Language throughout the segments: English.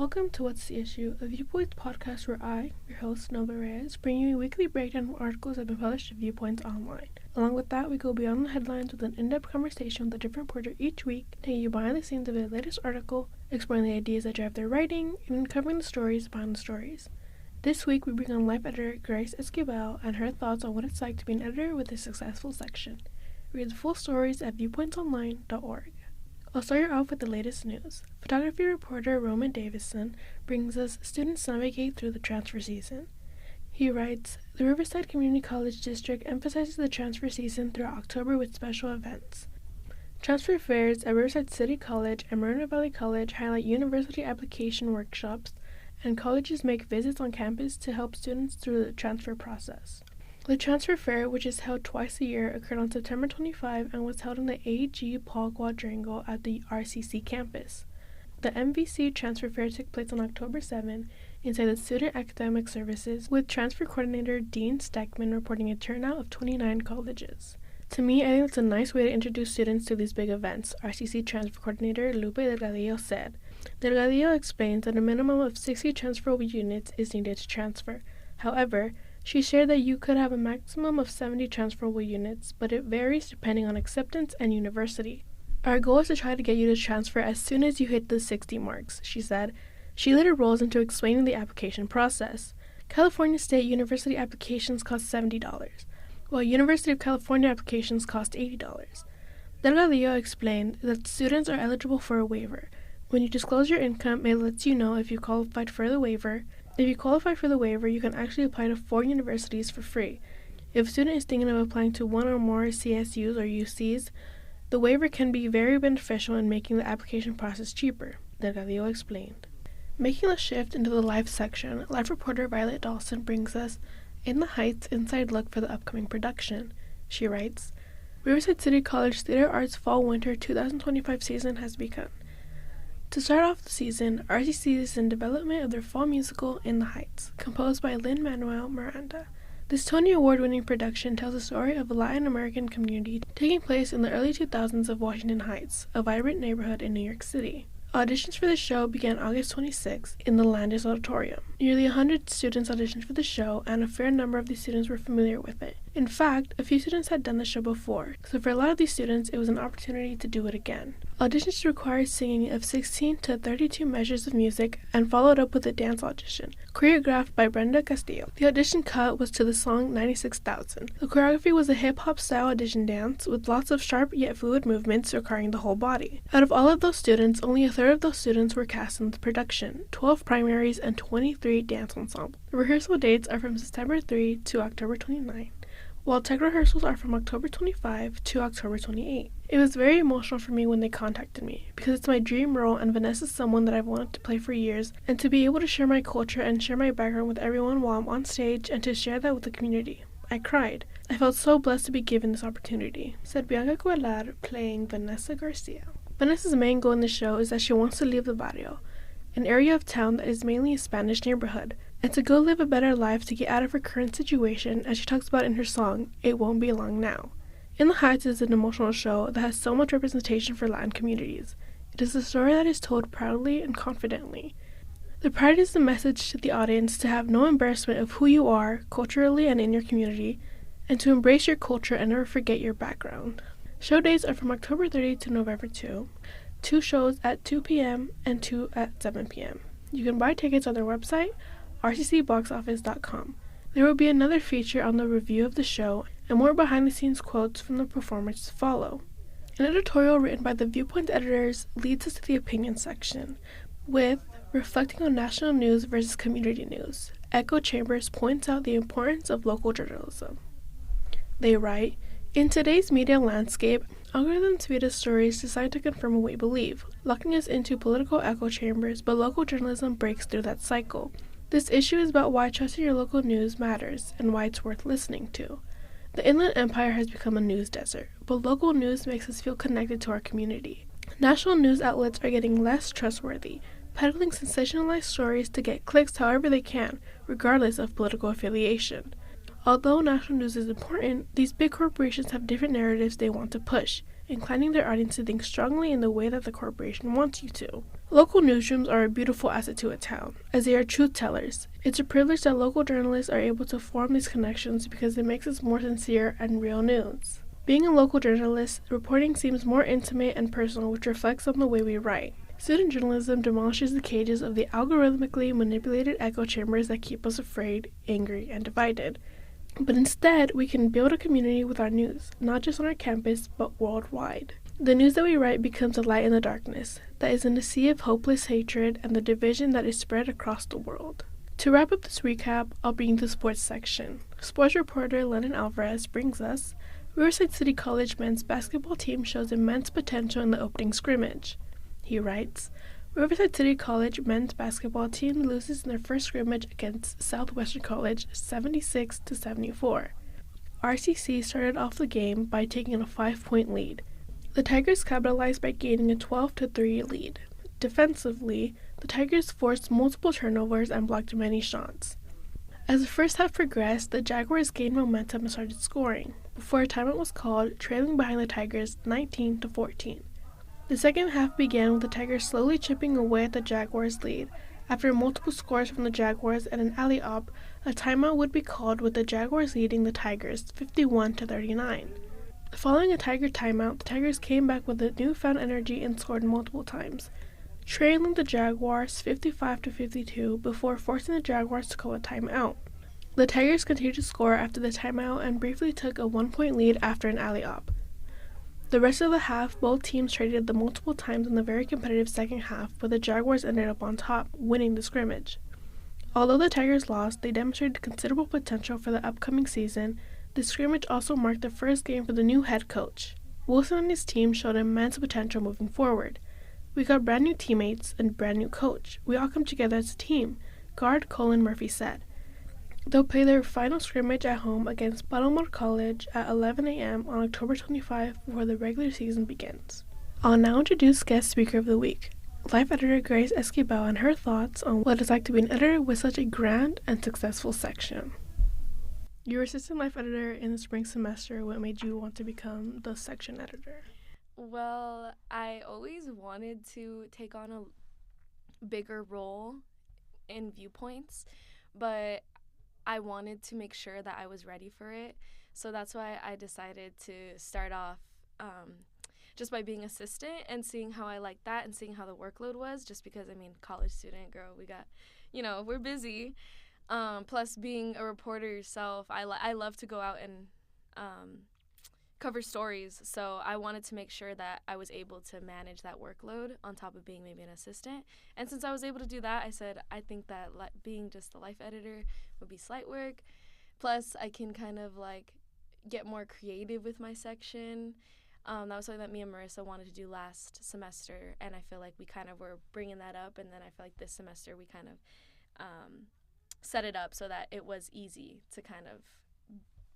Welcome to What's the Issue, a Viewpoints podcast where I, your host, Novah Reyes, bring you a weekly breakdown of articles that have been published at Viewpoints online. Along with that, we go beyond the headlines with an in-depth conversation with a different reporter each week, taking you behind the scenes of their latest article, exploring the ideas that drive their writing, and uncovering the stories behind the stories. This week, we bring on life editor Grace Esquibel and her thoughts on what it's like to be an editor with a successful section. Read the full stories at viewpointsonline.org. I'll start off with the latest news. Photography reporter Roman Davison brings us students navigate through the transfer season. He writes, the Riverside Community College District emphasizes the transfer season throughout October with special events. Transfer fairs at Riverside City College and Moreno Valley College highlight university application workshops, and colleges make visits on campus to help students through the transfer process. The transfer fair, which is held twice a year, occurred on September 25 and was held in the A.G. Paul Quadrangle at the RCC campus. The MVC transfer fair took place on October 7 inside the Student Academic Services, with transfer coordinator Dean Steckman reporting a turnout of 29 colleges. To me, I think it's a nice way to introduce students to these big events, RCC transfer coordinator Lupe Delgadillo said. Delgadillo explains that a minimum of 60 transferable units is needed to transfer. However, she shared that you could have a maximum of 70 transferable units, but it varies depending on acceptance and university. Our goal is to try to get you to transfer as soon as you hit the 60 marks, she said. She later rolls into explaining the application process. California State University applications cost $70, while University of California applications cost $80. Delgadillo explained that students are eligible for a waiver. When you disclose your income, it lets you know if you qualified for the waiver. If you qualify for the waiver, you can actually apply to 4 universities for free. If a student is thinking of applying to one or more CSUs or UCs, the waiver can be very beneficial in making the application process cheaper, Delgadillo explained. Making the shift into the live section, live reporter Violet Dawson brings us In the Heights inside look for the upcoming production. She writes, Riverside City College Theater Arts Fall-Winter 2025 season has begun. To start off the season, RCC is in development of their fall musical In the Heights, composed by Lin-Manuel Miranda. This Tony Award-winning production tells the story of a Latin American community taking place in the early 2000s of Washington Heights, a vibrant neighborhood in New York City. Auditions for the show began August 26 in the Landis Auditorium. Nearly 100 students auditioned for the show, and a fair number of these students were familiar with it. In fact, a few students had done the show before, so for a lot of these students, it was an opportunity to do it again. Auditions required singing of 16 to 32 measures of music and followed up with a dance audition, choreographed by Brenda Castillo. The audition cut was to the song 96,000. The choreography was a hip-hop style audition dance with lots of sharp yet fluid movements requiring the whole body. Out of all of those students, only a third of those students were cast in the production, 12 primaries and 23 dance ensembles. The rehearsal dates are from September 3 to October 29. While tech rehearsals are from October 25 to October 28. It was very emotional for me when they contacted me, because it's my dream role and Vanessa's someone that I've wanted to play for years, and to be able to share my culture and share my background with everyone while I'm on stage and to share that with the community. I cried. I felt so blessed to be given this opportunity, said Bianca Cuellar, playing Vanessa Garcia. Vanessa's main goal in the show is that she wants to leave the barrio, an area of town that is mainly a Spanish neighborhood, and to go live a better life to get out of her current situation, as she talks about in her song, It Won't Be Long Now. In the Heights is an emotional show that has so much representation for Latin communities. It is a story that is told proudly and confidently. The pride is the message to the audience to have no embarrassment of who you are, culturally and in your community, and to embrace your culture and never forget your background. Show days are from October 30 to November 2, 2 shows at 2 p.m. and 2 at 7 p.m. You can buy tickets on their website, rccboxoffice.com. There will be another feature on the review of the show and more behind-the-scenes quotes from the performers to follow. An editorial written by the Viewpoints editors leads us to the opinion section, with Reflecting on National News versus Community News. Echo Chambers points out the importance of local journalism. They write, in today's media landscape, algorithms feed us stories designed to confirm what we believe, locking us into political echo chambers, but local journalism breaks through that cycle. This issue is about why trusting your local news matters and why it's worth listening to. The Inland Empire has become a news desert, but local news makes us feel connected to our community. National news outlets are getting less trustworthy, peddling sensationalized stories to get clicks however they can, regardless of political affiliation. Although national news is important, these big corporations have different narratives they want to push, inclining their audience to think strongly in the way that the corporation wants you to. Local newsrooms are a beautiful asset to a town, as they are truth tellers. It's a privilege that local journalists are able to form these connections because it makes us more sincere and real news. Being a local journalist, reporting seems more intimate and personal, which reflects on the way we write. Student journalism demolishes the cages of the algorithmically manipulated echo chambers that keep us afraid, angry, and divided. But instead, we can build a community with our news, not just on our campus, but worldwide. The news that we write becomes a light in the darkness, that is in a sea of hopeless hatred and the division that is spread across the world. To wrap up this recap, I'll bring the sports section. Sports reporter Lennon Alvarez brings us, Riverside City College men's basketball team shows immense potential in the opening scrimmage. He writes, Riverside City College men's basketball team loses in their first scrimmage against Southwestern College 76-74. RCC started off the game by taking a 5-point lead. The Tigers capitalized by gaining a 12-3 lead. Defensively, the Tigers forced multiple turnovers and blocked many shots. As the first half progressed, the Jaguars gained momentum and started scoring, before a timeout was called, trailing behind the Tigers 19-14. The second half began with the Tigers slowly chipping away at the Jaguars' lead. After multiple scores from the Jaguars and an alley-oop, a timeout would be called with the Jaguars leading the Tigers 51-39. Following a Tiger timeout, the Tigers came back with a newfound energy and scored multiple times, trailing the Jaguars 55-52 before forcing the Jaguars to call a timeout. The Tigers continued to score after the timeout and briefly took a 1-point lead after an alley-oop. The rest of the half, both teams traded the multiple times in the very competitive second half, but the Jaguars ended up on top, winning the scrimmage. Although the Tigers lost, they demonstrated considerable potential for the upcoming season. The scrimmage also marked the first game for the new head coach. Wilson and his team showed immense potential moving forward. We got brand new teammates and brand new coach. We all come together as a team, guard Colin Murphy said. They'll play their final scrimmage at home against Baltimore College at 11 a.m. on October 25 before the regular season begins. I'll now introduce guest speaker of the week, Life editor Grace Esquibel, and her thoughts on what it's like to be an editor with such a grand and successful section. You were assistant life editor in the spring semester. What made you want to become the section editor? Well, I always wanted to take on a bigger role in Viewpoints, but I wanted to make sure that I was ready for it. So that's why I decided to start off just by being assistant and seeing how I liked that and seeing how the workload was, just because, college student, girl, we got, we're busy. Plus, being a reporter yourself, I love to go out and cover stories. So I wanted to make sure that I was able to manage that workload on top of being maybe an assistant. And since I was able to do that, I said I think that being just the life editor would be slight work. Plus, I can kind of get more creative with my section. That was something that me and Marissa wanted to do last semester, and I feel like we kind of were bringing that up. And then I feel like this semester we kind of set it up so that it was easy to kind of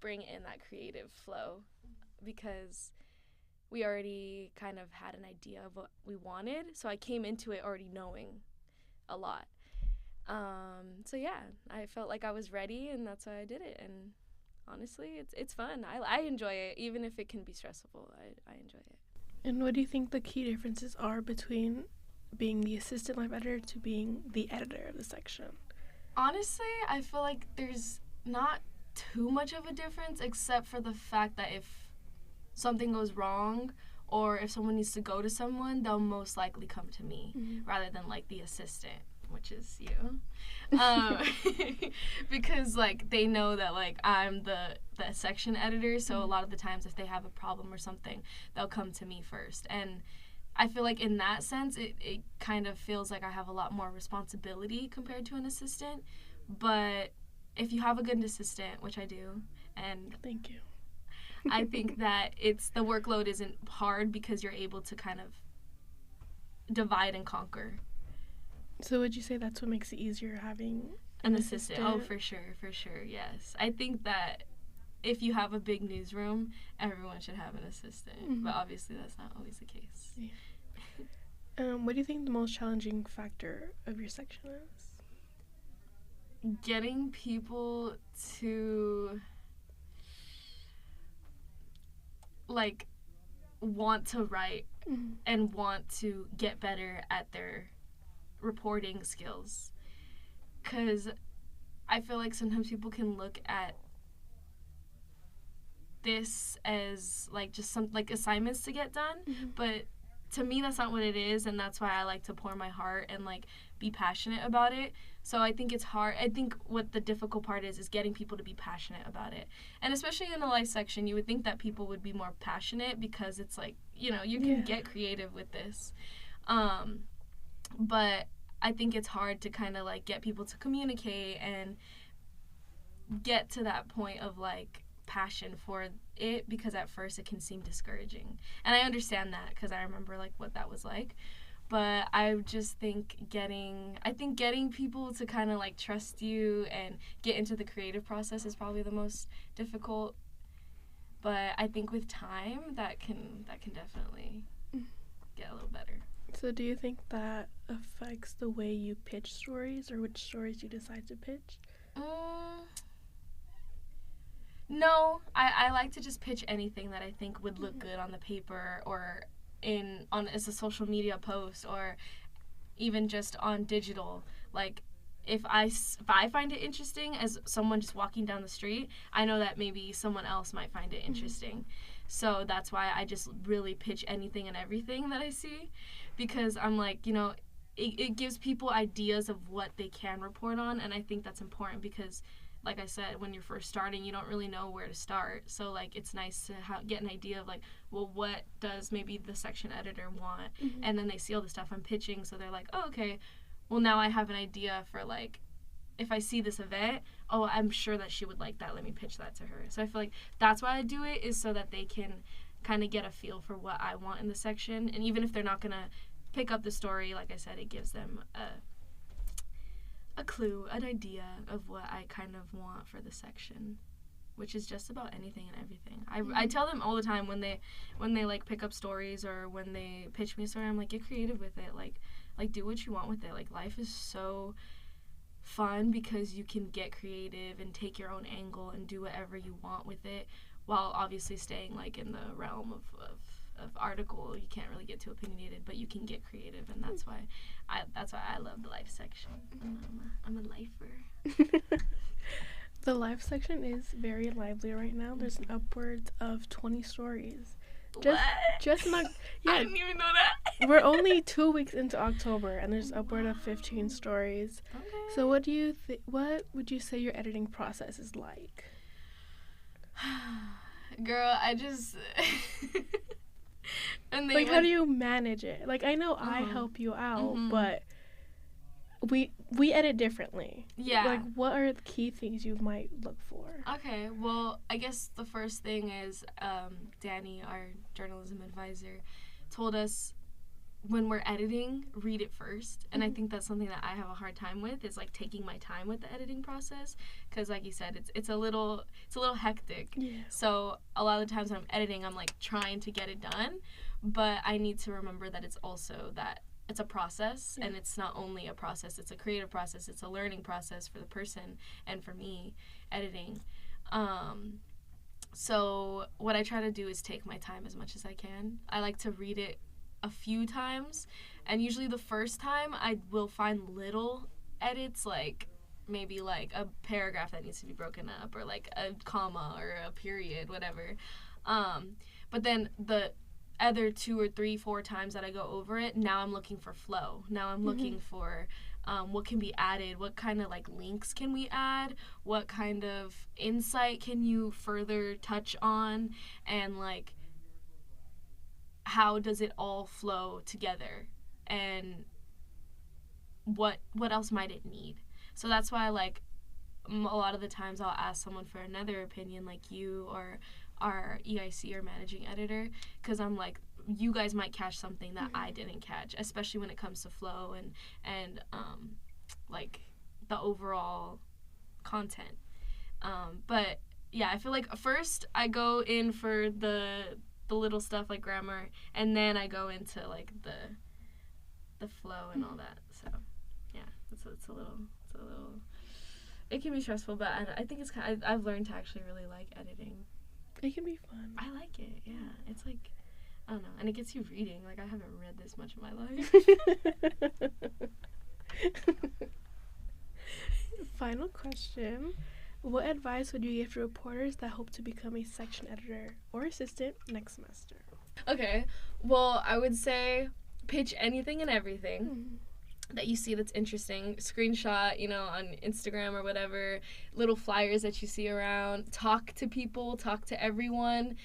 bring in that creative flow, because we already kind of had an idea of what we wanted. So I came into it already knowing a lot. So yeah, I felt like I was ready, and that's why I did it. And honestly, it's fun. I enjoy it, even if it can be stressful. I enjoy it. And what do you think the key differences are between being the assistant life editor to being the editor of the section? Honestly, I feel like there's not too much of a difference, except for the fact that if something goes wrong or if someone needs to go to someone, they'll most likely come to me rather than the assistant, which is you. Because they know that I'm the section editor, so a lot of the times if they have a problem or something, they'll come to me first. And I feel like in that sense, it kind of feels like I have a lot more responsibility compared to an assistant. But if you have a good assistant, which I do, and thank you, I think that the workload isn't hard because you're able to kind of divide and conquer. So would you say that's what makes it easier having an assistant? Oh, for sure, yes. I think that if you have a big newsroom, everyone should have an assistant. But obviously that's not always the case. Yeah. What do you think the most challenging factor of your section is? Getting people to want to write and want to get better at their reporting skills. Because I feel like sometimes people can look at this as like just some like assignments to get done, but to me that's not what it is, and that's why I like to pour my heart and like be passionate about it. So I think it's hard. I think what the difficult part is getting people to be passionate about it. And especially in the life section, you would think that people would be more passionate because it's like, you know, you can get creative with this. But I think it's hard to kind of like get people to communicate and get to that point of like passion for it, because at first it can seem discouraging. And I understand that because I remember like what that was like. But I just think getting people to kind of like trust you and get into the creative process is probably the most difficult. But I think with time that can definitely get a little better. So do you think that affects the way you pitch stories or which stories you decide to pitch? No, I like to just pitch anything that I think would look good on the paper or as a social media post or even just on digital. Like if I find it interesting as someone just walking down the street, I know that maybe someone else might find it interesting. So that's why I just really pitch anything and everything that I see, because I'm like, you know, it gives people ideas of what they can report on, and I think that's important because, like I said, when you're first starting, you don't really know where to start. So, like, it's nice to get an idea of, like, well, what does maybe the section editor want? And then they see all the stuff I'm pitching, so they're like, oh, okay, well, now I have an idea for, like, if I see this event, oh, I'm sure that she would like that. Let me pitch that to her. So I feel like that's why I do it, is so that they can kind of get a feel for what I want in the section. And even if they're not going to pick up the story, like I said, it gives them a clue, an idea of what I kind of want for the section, which is just about anything and everything. I tell them all the time when they like pick up stories or when they pitch me a story, I'm like, get creative with it. Like do what you want with it. Like, life is so fun because you can get creative and take your own angle and do whatever you want with it, while obviously staying like in the realm of article. You can't really get too opinionated, but you can get creative, and that's why I love the life section. I'm a lifer. The life section is very lively right now. There's upwards of 20 stories. Just not. Yeah, I didn't even know that. We're only 2 weeks into October, and there's upward of 15 stories. Okay. So what would you say your editing process is like? Girl, I just and like, how do you manage it? Like, I know I help you out, but we edit differently. Yeah. Like, what are the key things you might look for? Okay, well, I guess the first thing is Danny, our journalism advisor, told us when we're editing, read it first. And I think that's something that I have a hard time with, is like taking my time with the editing process, because like you said, it's a little hectic. Yeah. So a lot of the times when I'm editing, I'm like trying to get it done, but I need to remember that it's also that it's a process, and it's not only a process, it's a creative process, it's a learning process for the person and for me editing. So what I try to do is take my time as much as I can. I like to read it a few times, and usually the first time I will find little edits, like maybe like a paragraph that needs to be broken up, or like a comma or a period, whatever. But then the other 2 or 3, 4 times that I go over it, now I'm looking for flow. Now I'm looking for what can be added, what kind of like links can we add, what kind of insight can you further touch on, and like how does it all flow together, and what else might it need. So that's why, like, a lot of the times I'll ask someone for another opinion, like you or our EIC or managing editor, because I'm like, you guys might catch something that I didn't catch, especially when it comes to flow and like the overall content. But yeah, I feel like first I go in for the little stuff like grammar, and then I go into like the flow and all that. So yeah, it's a little it can be stressful, but I think it's kind of, I've learned to actually really like editing. It can be fun. I like it, yeah. It's like, I don't know, and it gets you reading. Like, I haven't read this much in my life. Final question. What advice would you give to reporters that hope to become a section editor or assistant next semester? Okay. Well, I would say pitch anything and everything. Mm-hmm. That you see that's interesting, screenshot, on Instagram or whatever, little flyers that you see around, talk to people, talk to everyone,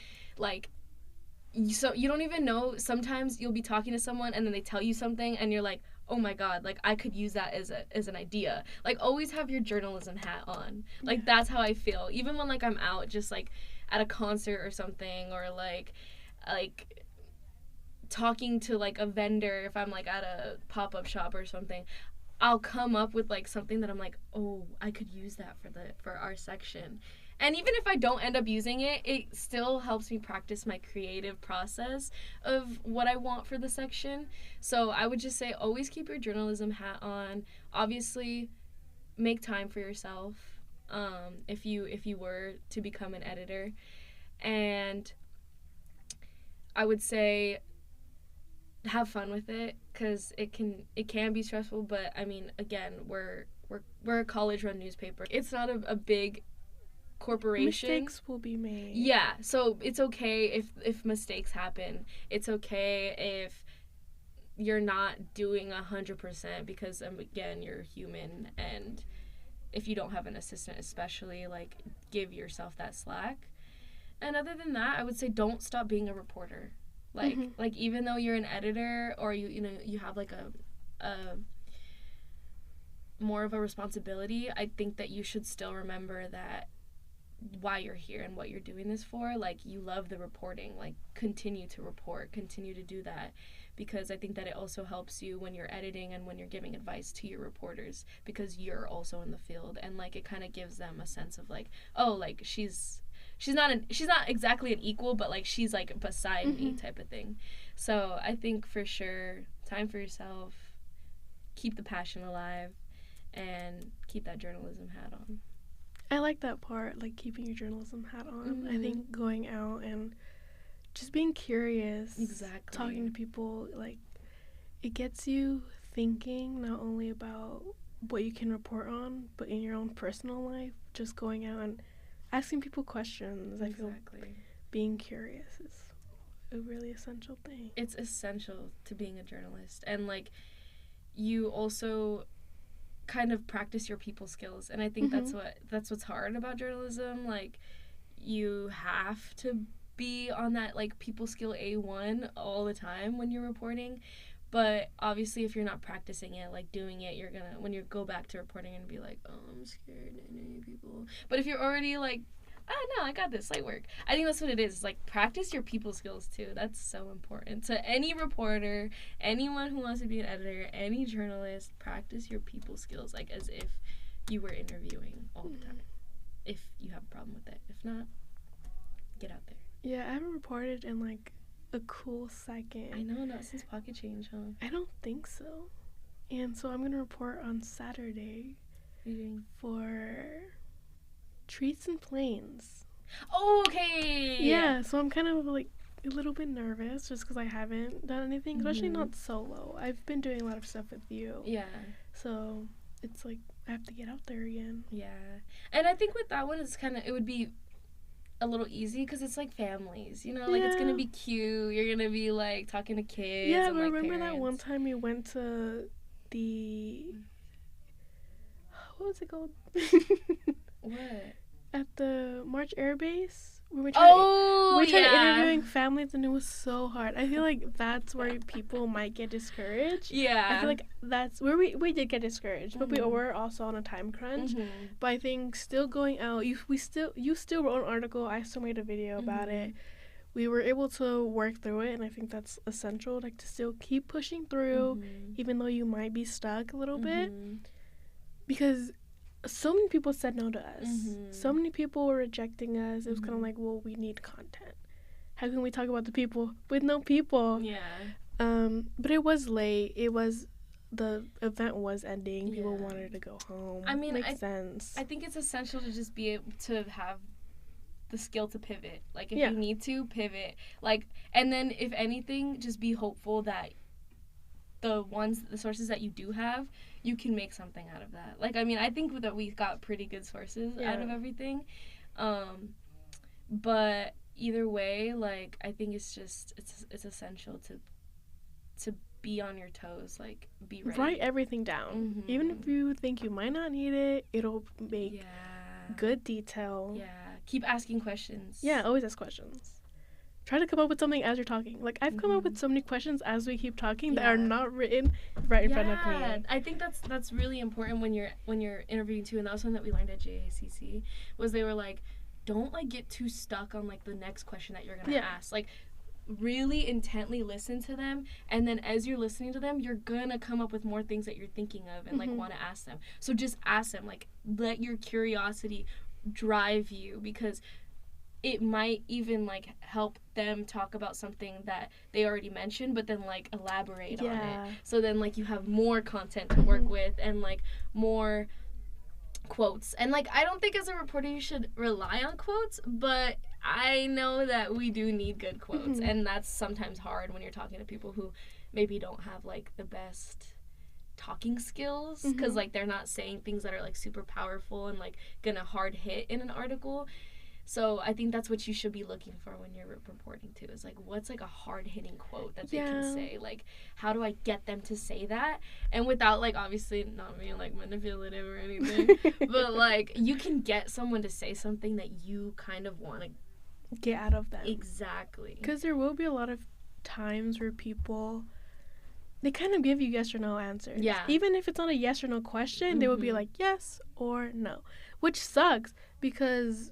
so you don't even know, sometimes you'll be talking to someone and then they tell you something and you're like, oh my god, I could use that as an idea. Always have your journalism hat on. That's how I feel, even when I'm out just at a concert or something, or like talking to a vendor, if I'm at a pop-up shop or something, I'll come up with something that I'm like, oh, I could use that for our section. And even if I don't end up using it, it still helps me practice my creative process of what I want for the section. So I would just say always keep your journalism hat on. Obviously, make time for yourself if you were to become an editor. And I would say have fun with it, because it can be stressful, but I mean, again, we're a college-run newspaper. It's not a big corporation. Mistakes will be made. Yeah, so it's okay if mistakes happen. It's okay if you're not doing 100%, because again, you're human, and if you don't have an assistant especially, give yourself that slack. And other than that, I would say don't stop being a reporter. Even though you're an editor, or you have a more of a responsibility, I think that you should still remember that why you're here and what you're doing this for. You love the reporting, continue to report, continue to do that, because I think that it also helps you when you're editing and when you're giving advice to your reporters, because you're also in the field, and it kind of gives them a sense of she's not exactly an equal, but she's beside me type of thing. So I think for sure, time for yourself, keep the passion alive, and keep that journalism hat on. I like that part, keeping your journalism hat on. I think going out and just being curious, exactly, talking to people, it gets you thinking not only about what you can report on, but in your own personal life, just going out and asking people questions. Exactly. I feel being curious is a really essential thing. It's essential to being a journalist. And you also kind of practice your people skills, and I think that's what's hard about journalism. You have to be on that people skill A1 all the time when you're reporting. But obviously, if you're not practicing it, doing it, you're gonna, when you go back to reporting, and be like, oh, I'm scared to interview people. But if you're already no, I got this, light work. I think that's what it is. Practice your people skills too. That's so important to any reporter, anyone who wants to be an editor, any journalist. Practice your people skills, as if you were interviewing all the time. If you have a problem with it, if not, get out there. Yeah, I haven't reported in a cool second. I know, not since Pocket Change, huh? I don't think so. And so I'm going to report on Saturday for Treats and Plains. Oh, okay. Yeah, so I'm kind of a little bit nervous just because I haven't done anything, especially not solo. I've been doing a lot of stuff with you. Yeah. So it's I have to get out there again. Yeah. And I think with that one, it would be a little easy because it's families, it's gonna be cute. You're gonna be talking to kids. Yeah, and, but remember parents. that one time we went to the what was it called? What? At the March Air Base. We tried interviewing families, and it was so hard. I feel that's where people might get discouraged. Yeah. I feel that's where we did get discouraged, but we were also on a time crunch. But I think still going out, you still wrote an article. I still made a video about it. We were able to work through it, and I think that's essential. To still keep pushing through, even though you might be stuck a little bit, because so many people said no to us. So many people were rejecting us. It was kind of well, we need content. How can we talk about the people with no people? Yeah. But it was late. The event was ending. Yeah. People wanted to go home. I mean, makes sense. I think it's essential to just be able to have the skill to pivot. If you need to, pivot. And then if anything, just be hopeful that the sources that you do have, you can make something out of that. Like, I mean, I think that we got pretty good sources out of everything. But either way, like, I think it's just, it's essential to be on your toes, like, be ready. Write everything down. Even if you think you might not need it, it'll make good detail. Yeah. Keep asking questions. Yeah, always ask questions. Try to come up with something as you're talking. Like, I've come up with so many questions as we keep talking that are not written right in front of me. I think that's really important when you're interviewing too, and that was something that we learned at JACC, was they were like, don't, like, get too stuck on, like, the next question that you're gonna ask. Like, really intently listen to them, and then as you're listening to them, you're gonna come up with more things that you're thinking of and, like, want to ask them. So just ask them. Like, let your curiosity drive you, because it might even, like, help them talk about something that they already mentioned, but then, like, elaborate on it. So then, like, you have more content to work with, and, like, more quotes. And, like, I don't think as a reporter you should rely on quotes, but I know that we do need good quotes, and that's sometimes hard when you're talking to people who maybe don't have, like, the best talking skills, because, like, they're not saying things that are, like, super powerful and, like, gonna hard hit in an article. So I think that's what you should be looking for when you're reporting too, is, like, what's, like, a hard-hitting quote that they can say? Like, how do I get them to say that? And without, like, obviously not being, like, manipulative or anything, but, like, you can get someone to say something that you kind of want to get out of them. Exactly. Because there will be a lot of times where people, they kind of give you yes or no answers. Yeah. Even if it's not a yes or no question, they will be like yes or no, which sucks, because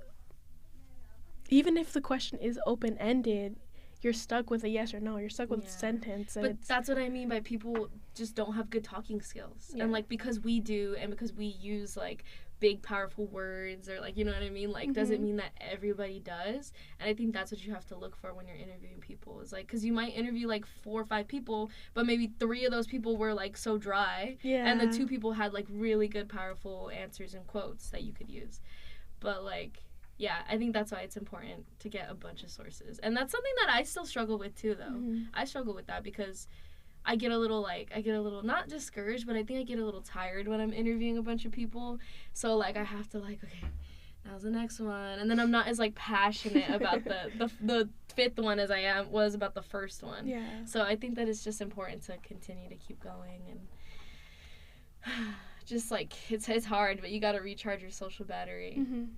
even if the question is open-ended, you're stuck with a yes or no. You're stuck with a sentence. And but that's what I mean by people just don't have good talking skills. And, like, because we do, and because we use, like, big, powerful words, or, like, you know what I mean? Like, doesn't mean that everybody does. And I think that's what you have to look for when you're interviewing people. Is, like, because you might interview, like, 4 or 5 people, but maybe 3 of those people were, like, so dry. And the 2 people had, like, really good, powerful answers and quotes that you could use. But, like, yeah, I think that's why it's important to get a bunch of sources. And that's something that I still struggle with too, though. I struggle with that because I get a little, not discouraged, but I think I get a little tired when I'm interviewing a bunch of people. So, like, I have to, like, okay, now's the next one. And then I'm not as, like, passionate about the 5th one as I was about the first one. Yeah. So I think that it's just important to continue to keep going, and just, like, it's hard, but you got to recharge your social battery.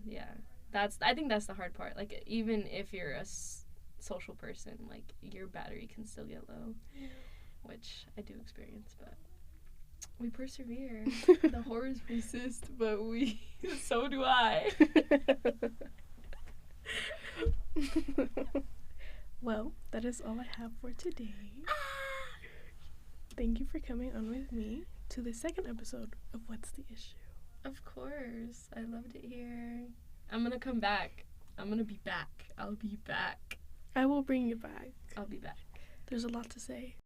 Yeah, I think that's the hard part. Like, even if you're a social person, like, your battery can still get low, which I do experience, but we persevere. The horrors persist, but so do I. Well, that is all I have for today. Thank you for coming on with me to the 2nd episode of What's the Issue? Of course. I loved it here. I'm going to come back. I'm going to be back. I'll be back. I will bring you back. I'll be back. There's a lot to say.